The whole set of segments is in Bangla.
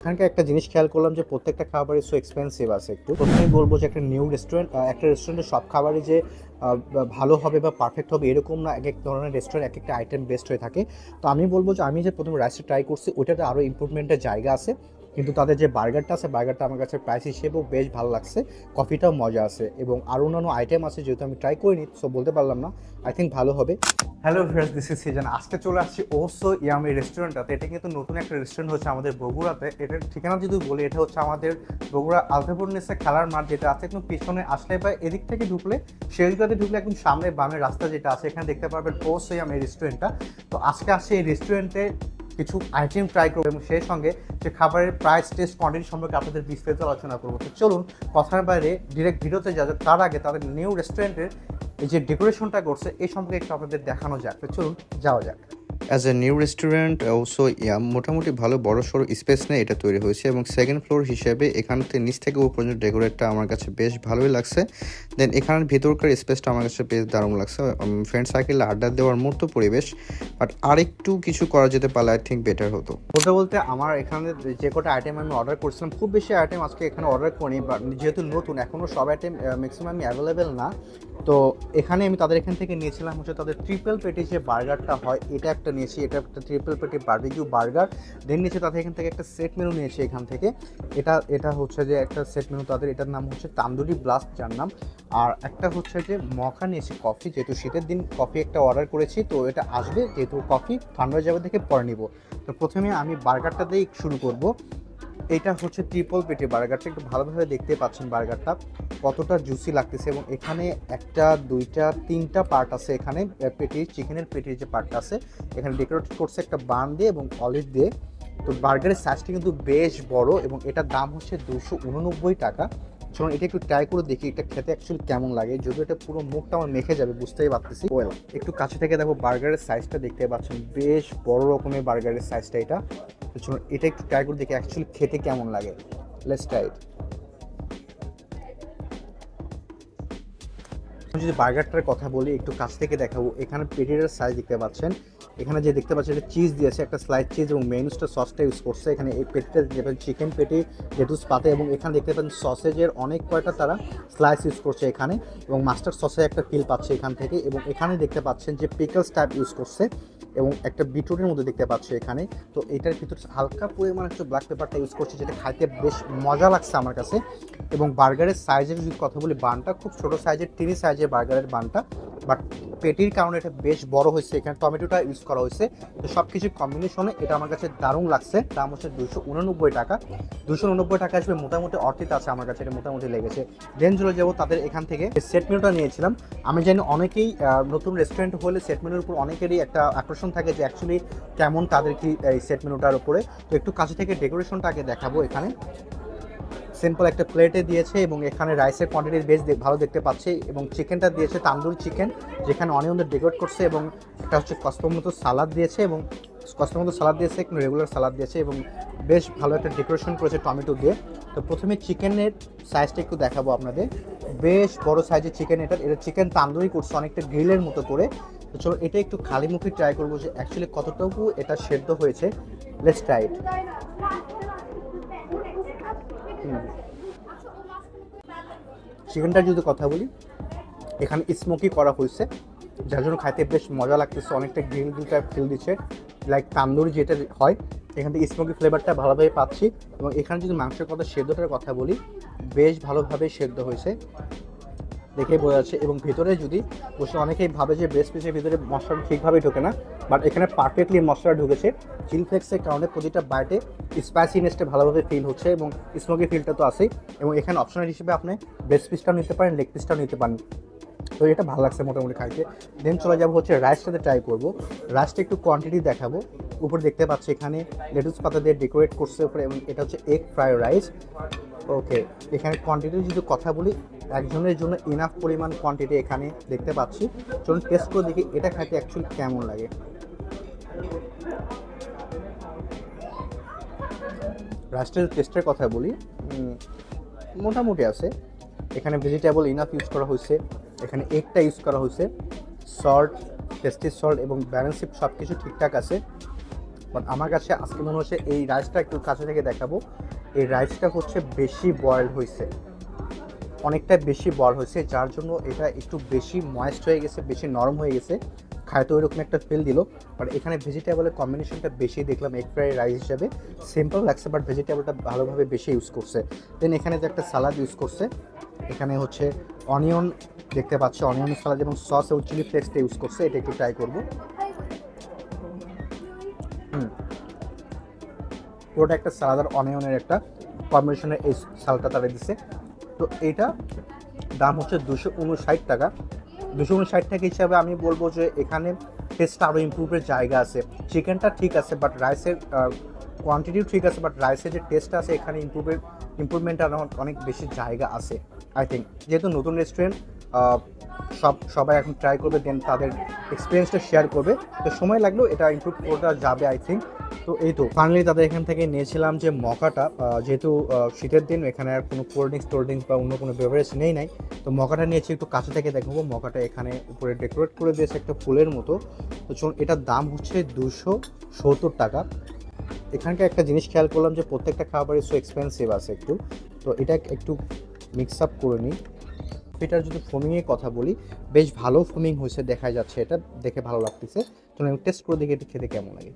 এখানকার একটা জিনিস খেয়াল করলাম যে প্রত্যেকটা খাবারই সো এক্সপেন্সিভ আছে। একটু প্রথমেই বলবো যে একটা নিউ রেস্টুরেন্ট, একটা রেস্টুরেন্টের সব খাবারই যে ভালো হবে বা পারফেক্ট হবে এরকম না। এক এক ধরনের রেস্টুরেন্ট এক একটা আইটেম বেস্ট হয়ে থাকে। তো আমি বলবো যে আমি যে প্রথমে রাইসটা ট্রাই করছি ওইটাতে আরও ইমপ্রুভমেন্টের জায়গা আছে, কিন্তু তাদের যে বার্গারটা আছে বার্গারটা আমার কাছে প্রাইস হিসেবেও বেশ ভালো লাগছে, কফিটাও মজা আছে এবং আরও অন্যান্য আইটেম আছে যেহেতু আমি ট্রাই করিনি সো বলতে পারলাম না। আই থিঙ্ক ভালো হবে। Hello viewers, this is season. আজকে চলে আসছি ওসো ইয়ামি রেস্টুরেন্টটাতে। এটা কিন্তু নতুন একটা রেস্টুরেন্ট হচ্ছে আমাদের বগুড়াতে। এটার ঠিকানা যদি বলি, এটা হচ্ছে আমাদের বগুড়া আলতাপুরনেসে খেলার মাঠ যেটা আছে একদম পিছনে আসলে বা এদিক থেকে ঢুকলে শেলগাতে ঢুকলে একদম সামনে বামের রাস্তা যেটা আছে এখানে দেখতে পারবেন ওসো ইয়ামি রেস্টুরেন্টটা। তো আজকে আসছে এই রেস্টুরেন্টে কিছু আইটেম ট্রাই করবো এবং সেই সঙ্গে যে খাবারের প্রাইস টেস্ট কোয়ান্টিটি সম্পর্কে আপনাদের বিস্তারিত আলোচনা করবো। তো চলুন কথার বাইরে ডিরেক্ট ভিডিওতে যা তার আগে তাদের নিউ রেস্টুরেন্টের এই যে ডেকোরেশনটা করছে এই সম্পর্কে একটু আপনাদের দেখানো যাক। তো চলুন যাওয়া যাক। As a new restaurant also মোটামুটি ভালো বড় সড়ো স্পেস নিয়ে এটা তৈরি হয়েছে এবং সেকেন্ড ফ্লোর হিসেবে এখান থেকে নিচ থেকে উপর পর্যন্ত ডেকোরেটটা আমার কাছে বেশ ভালোই লাগছে। দেন এখানের ভিতরকার স্পেসটা আমার কাছে বেশ দারুণ লাগছে। ফ্রেন্ড সার্কেলে আড্ডা দেওয়ার মতো পরিবেশ, বাট আরেকটু কিছু করা যেতে পারলে আই থিঙ্ক বেটার হতো। বলতে বলতে আমার এখানে যে কটা আইটেম আমি অর্ডার করছিলাম, খুব বেশি আইটেম আজকে এখানে অর্ডার করিনি, বাট যেহেতু নতুন এখনও সব আইটেম ম্যাক্সিমাম অ্যাভেলেবেল না। তো এখানে আমি তাদের এখান থেকে নিয়েছিলাম হচ্ছে তাদের ট্রিপল পেটি যে বার্গারটা হয় এটা একটা নিয়েছি, এটা একটা ট্রিপল পেটি বারবিকিউ বার্গার। দেন নিয়েছি তাদের এখান থেকে একটা সেট মেনু নিয়েছি এখান থেকে। এটা হচ্ছে যে একটা সেট মেনু তাদের, এটার নাম হচ্ছে তান্দুরি ব্লাস্ট যার নাম। আর একটা হচ্ছে যে মকা নিয়েছি কফি, যেহেতু শীতের দিন কফি একটা অর্ডার করেছি তো এটা আসবে, যেহেতু কফি ঠান্ডা হয়ে যাবে দেখে পরে নিব। তো প্রথমে আমি বার্গারটা দিয়ে শুরু করব। এটা হচ্ছে ট্রিপল পেটি বার্গারটা, একটু ভালোভাবে দেখতে পাচ্ছেন বার্গারটা কতটা জুসি লাগতেছে এবং এখানে একটা দুইটা তিনটা পার্ট আছে। এখানে পেটির চিকেনের পেটির যে পার্টটা আছে এখানে ডেকোরেট করছে একটা বান দিয়ে এবং অলিভ দিয়ে। তো বার্গারের সাইজটা কিন্তু বেশ বড় এবং এটার দাম হচ্ছে 289 টাকা। চলুন এটা একটু ট্রাই করে দেখি এটা খেতে অ্যাকচুয়ালি কেমন লাগে। যদিও এটা পুরো মুখটা আমার মেখে যাবে বুঝতেই পারতেছি। ওয়েল, একটু কাছে থেকে দেখো বার্গারের সাইজটা দেখতে পাচ্ছেন, বেশ বড় রকমের বার্গারের সাইজটা এটা। তো চলুন এটা একটু ট্রাই করে দেখি অ্যাকচুয়ালি খেতে কেমন লাগে। Let's try it. যদি বার্গারটার কথা বলি একটু কাছ থেকে দেখাবো, এখানে পেটির সাইজ দেখতে পাচ্ছেন, এখানে যে দেখতে পাচ্ছেন এটা চিজ দিয়েছে, একটা স্লাইড চিজ এবং মেনুসটা সসটা ইউজ করছে। এখানে এই পেটিটা যেটা চিকেন পেটি লেটুস পাতে এবং এখানে দেখতে পাচ্ছেন সসেজের অনেক কয়টা তারা স্লাইস ইউজ করছে এখানে এবং মাস্টার সসে একটা ফিল পাচ্ছে এখান থেকে। এবং এখানে দেখতে পাচ্ছেন যে পিকলস টাইপ ইউজ করছে এবং একটা বিটরুটের মধ্যে দেখতে পাচ্ছি এখানে। তো এটার ভিতরে হালকা পরিমাণ একটু ব্ল্যাক পেপারটা ইউজ করছে যেটা খাইতে বেশ মজা লাগছে আমার কাছে। এবং বার্গারের সাইজের যদি কথা বলি, বানটা খুব ছোটো সাইজের, টিনি সাইজের বার্গারের বানটা, বাট পেটির কারণে এটা বেশ বড় হয়েছে। এখানে টমেটোটা ইউজ করা হয়েছে। তো সব কিছুর কম্বিনেশনে এটা আমার কাছে দারুণ লাগছে। দাম হচ্ছে 289 টাকা। 289 টাকা আসবে মোটামুটি অর্থিত আছে আমার কাছে, এটা মোটামুটি লেগেছে। দেন চলে যাবো তাদের এখান থেকে সেট মেনুটা নিয়েছিলাম। আমি জানি অনেকেই নতুন রেস্টুরেন্ট হলে সেট মেনুর উপর অনেকেরই একটা আকর্ষণ থাকে যে অ্যাকচুয়ালি কেমন তাদের কি এই সেট মেনুটার উপরে। তো একটু কাছে থেকে ডেকোরেশনটা আগে দেখাবো। এখানে সিম্পল একটা প্লেটে দিয়েছে এবং এখানে রাইসের কোয়ান্টিটি বেশ ভালো দেখতে পাচ্ছি এবং চিকেনটা দিয়েছে তান্দুরি চিকেন যেখানে অনিয়নদের ডেকোরেট করছে এবং একটা হচ্ছে কস্তমতো সালাদ দিয়েছে এবং কস্তমতো সালাদ দিয়েছে, একটু রেগুলার সালাদ দিয়েছে এবং বেশ ভালো একটা ডেকোরেশন করেছে টমেটো দিয়ে। তো প্রথমে চিকেনের সাইজটা একটু দেখাবো আপনাদের, বেশ বড় সাইজের চিকেন। এটা চিকেন তান্দুরি করছে অনেকটা গ্রিলের মতো করে। তো চলো এটা একটু খালি মুখে ট্রাই করবো যে অ্যাকচুয়ালি কতটুকু এটা সেদ্ধ হয়েছে। Let's try it. চিকেনটার যদি কথা বলি, এখানে স্মোকি করা হয়েছে যার জন্য খাইতে বেশ মজা লাগতেছে, অনেকটা গ্রিল টাইপ ফিল দিচ্ছে লাইক তান্দুরি যেটা হয়। এখান থেকে স্মোকি ফ্লেভারটা ভালোভাবে পাচ্ছি এবং এখানে যদি মাংসের কথা সেদ্ধটার কথা বলি, বেশ ভালোভাবে সেদ্ধ হয়েছে দেখে বোঝা যাচ্ছে। এবং ভিতরে যদি বসে অনেকেই ভাবে যে ব্রেস্ট পিসের ভিতরে মশলাটা ঠিকভাবে ঢোকে না, বাট এখানে পারফেক্টলি মশলা ঢুকেছে। চিলি ফ্লেক্সের কারণে প্রতিটা বাইটে স্পাইসিনেসটা ভালোভাবে ফিল হচ্ছে এবং স্মোকি ফিলটা তো আছেই। এবং এখানে অপশনাল হিসেবে আপনি ব্রেস্ট পিসটাও নিতে পারেন, লেগ পিসটাও নিতে পারেন। তো এটা ভালো লাগছে মোটামুটি খাইতে। দেন চলে যাবো হচ্ছে রাইসটাতে ট্রাই করবো। রাইসটা একটু কোয়ান্টিটি দেখাবো। উপরে দেখতে পাচ্ছি এখানে লেটুস পাতা দিয়ে ডেকোরেট করছে উপরে এবং এটা হচ্ছে এগ ফ্রাই রাইস। ওকে, এখানে কোয়ান্টিটির যদি কথা বলি, একজনের জন্য ইনাফ পরিমাণ কোয়ান্টিটি এখানে দেখতে পাচ্ছি। চলুন টেস্ট করে দেখি এটা খাইতে অ্যাকচুয়ালি কেমন লাগে। রাইসটার টেস্টের কথা বলি, মোটামুটি আছে। এখানে ভেজিটেবল ইনাফ ইউজ করা হয়েছে, এখানে এগটা ইউজ করা হয়েছে, সল্ট, টেস্টি সল্ট এবং ব্যালেন্সিভ সব কিছু ঠিকঠাক আছে। বাট আমার কাছে আজকে মনে হচ্ছে এই রাইসটা একটু কাছে থেকে দেখাবো। এই রাইসটা হচ্ছে বেশি বয়েল হয়েছে, অনেকটা বেশি বয়েল হয়েছে, যার জন্য এটা একটু বেশি ময়েস্ট হয়ে গেছে, বেশি নরম হয়ে গেছে, খায়তো ওইরকম একটা ফিল দিল। বাট এখানে ভেজিটেবলের কম্বিনেশনটা বেশি দেখলাম এগ ফ্রাইড রাইস হিসাবে, সিম্পল লাগছে বাট ভেজিটেবলটা ভালোভাবে বেশি ইউজ করছে। দেন এখানে যে একটা সালাদ ইউজ করছে, এখানে হচ্ছে অনিয়ন দেখতে পাচ্ছি, অনিয়ন সালাদ এবং সস এবং চিলি ফ্লেক্সটা ইউজ করছে, এটা একটু ট্রাই করবো। পুরোটা একটা সালাদ আর অনিয়নের একটা কম্বিনেশনের এই সালাদটা তারা দিচ্ছে। তো এইটা দাম হচ্ছে 259 টাকা। 259 টাকা হিসাবে আমি বলবো যে এখানে টেস্টটা আরও ইমপ্রুভের জায়গা আছে। চিকেনটা ঠিক আছে বাট রাইসের কোয়ান্টিটিও ঠিক আছে, বাট রাইসের যে টেস্টটা আছে এখানে ইমপ্রুভমেন্ট আর অনেক বেশি জায়গা আছে আই থিঙ্ক। যেহেতু নতুন রেস্টুরেন্ট, সবাই এখন ট্রাই করবে, দেন তাদের এক্সপিরিয়েন্সটা শেয়ার করবে, তো সময় লাগলেও এটা ইমপ্রুভ করা যাবে আই থিঙ্ক। তো এই তো ফাইনালি তাদের এখান থেকে নিয়েছিলাম যে মকাটা, যেহেতু শীতের দিন এখানে আর কোনো কোল্ড ড্রিঙ্কস বা অন্য কোনো বেভারেজ নাই, তো মকাটা নিয়েছি, একটু কাছে থেকে দেখাবো। মকাটা এখানে উপরে ডেকোরেট করে দিয়েছে একটা ফুলের মতো। তো এটার দাম হচ্ছে 270 টাকা। এখানকার একটা জিনিস খেয়াল করলাম যে প্রত্যেকটা খাবারই সো এক্সপেন্সিভ আছে একটু, তো এটা একটু মিক্স আপ করে নিই। এটার যদি ফোমিংয়ের কথা বলি, বেশ ভালো ফোমিং হয়েছে দেখা যাচ্ছে, এটা দেখে ভালো লাগতেছে। তো আমি টেস্ট করে দেখি এটা খেতে কেমন লাগে।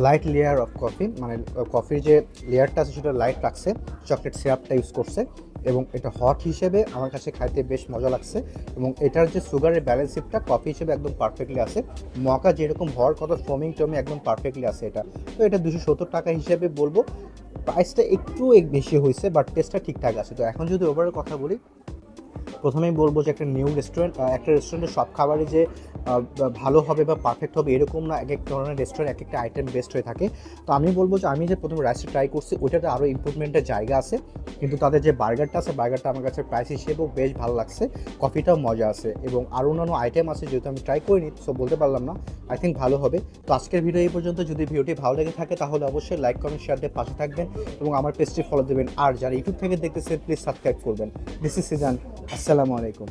লাইট লেয়ার অফ কফি, মানে কফির যে লেয়ারটা আছে সেটা লাইট রাখছে, চকলেট সিরাপটা ইউজ করছে, এবং এটা হট হিসেবে আমার কাছে খাইতে বেশ মজা লাগছে। এবং এটার যে সুগারের ব্যালেন্সিপটা কফি হিসেবে একদম পারফেক্টলি আছে। মকা যেরকম হওয়ার কথা ফোমিং টমি একদম পারফেক্টলি আছে এটা। তো এটা 270 টাকা হিসেবে বলবো, প্রাইসটা একটু বেশি হয়েছে বাট টেস্টটা ঠিকঠাক আছে। তো এখন যদি ওভারঅল কথা বলি, প্রথমেই বলবো যে একটা নিউ রেস্টুরেন্ট, একটা রেস্টুরেন্টের সব খাবারই যে ভালো হবে বা পারফেক্ট হবে এরকম না, এক এক ধরনের রেস্টুরেন্ট এক একটা আইটেম বেস্ট হয়ে থাকে। তো আমি বলবো যে আমি যে প্রথম রাইসটা ট্রাই করছি ওইটাতে আরও ইমপ্রুভমেন্টের জায়গা আছে, কিন্তু তাদের যে বার্গারটা আছে বার্গারটা আমার কাছে প্রাইস হিসেবেও বেশ ভালো লাগছে, কফিটাও মজা আছে, এবং আরও অন্যান্য আইটেম আছে যেহেতু আমি ট্রাই করিনি সো বলতে পারলাম না, আই থিঙ্ক ভালো হবে। তো আজকের ভিডিও এই পর্যন্ত। যদি ভিডিওটি ভালো লেগে থাকে তাহলে অবশ্যই লাইক কমেন্ট শেয়ার দিয়ে পাশে থাকবেন এবং আমার পেজটি ফলো দেবেন, আর যারা ইউটিউব থেকে দেখতেছেন প্লিজ সাবস্ক্রাইব করবেন। দিস ইজ সিজান, আসসালামু আলাইকুম।